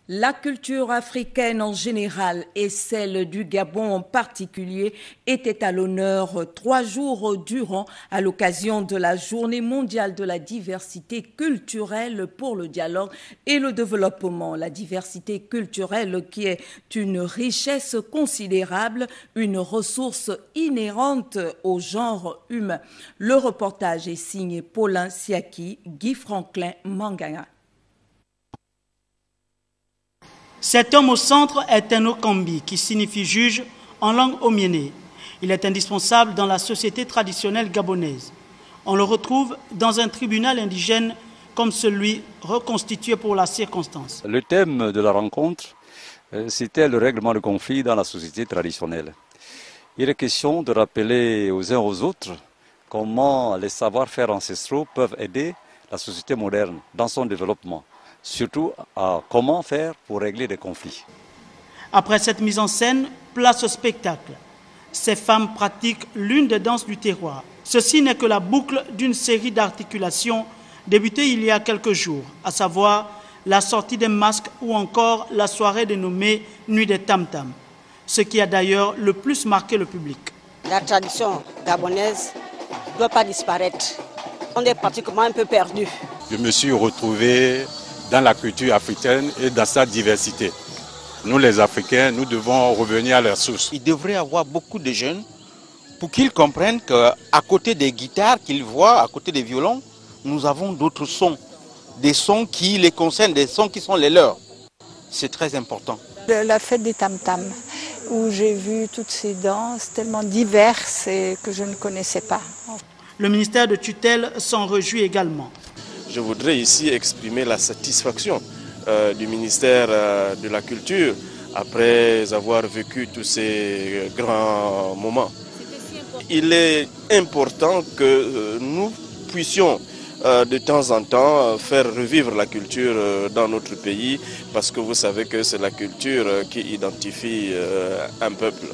La culture africaine en général et celle du Gabon en particulier étaient à l'honneur 3 jours durant à l'occasion de la Journée mondiale de la diversité culturelle pour le dialogue et le développement. La diversité culturelle qui est une richesse considérable, une ressource inhérente au genre humain. Le reportage est signé Paulin Siaki, Guy Franklin Manganga. Cet homme au centre est un Okambi, qui signifie juge en langue omiéné. Il est indispensable dans la société traditionnelle gabonaise. On le retrouve dans un tribunal indigène comme celui reconstitué pour la circonstance. Le thème de la rencontre, c'était le règlement de conflits dans la société traditionnelle. Il est question de rappeler aux uns aux autres comment les savoir-faire ancestraux peuvent aider la société moderne dans son développement. Surtout à comment faire pour régler des conflits. Après cette mise en scène, place au spectacle. Ces femmes pratiquent l'une des danses du terroir. Ceci n'est que la boucle d'une série d'articulations débutée il y a quelques jours, à savoir la sortie des masques ou encore la soirée dénommée Nuit des Tam-Tam, ce qui a d'ailleurs le plus marqué le public. La tradition gabonaise ne doit pas disparaître. On est pratiquement un peu perdu. Je me suis retrouvé dans la culture africaine et dans sa diversité. Nous les Africains, nous devons revenir à leurs sources. Il devrait y avoir beaucoup de jeunes pour qu'ils comprennent qu'à côté des guitares qu'ils voient, à côté des violons, nous avons d'autres sons. Des sons qui les concernent, des sons qui sont les leurs. C'est très important. La fête des tam-tam, où j'ai vu toutes ces danses tellement diverses et que je ne connaissais pas. Le ministère de tutelle s'en réjouit également. Je voudrais ici exprimer la satisfaction du ministère de la Culture après avoir vécu tous ces grands moments. Il est important que nous puissions de temps en temps faire revivre la culture dans notre pays parce que vous savez que c'est la culture qui identifie un peuple.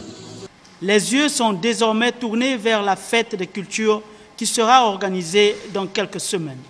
Les yeux sont désormais tournés vers la fête des cultures qui sera organisée dans quelques semaines.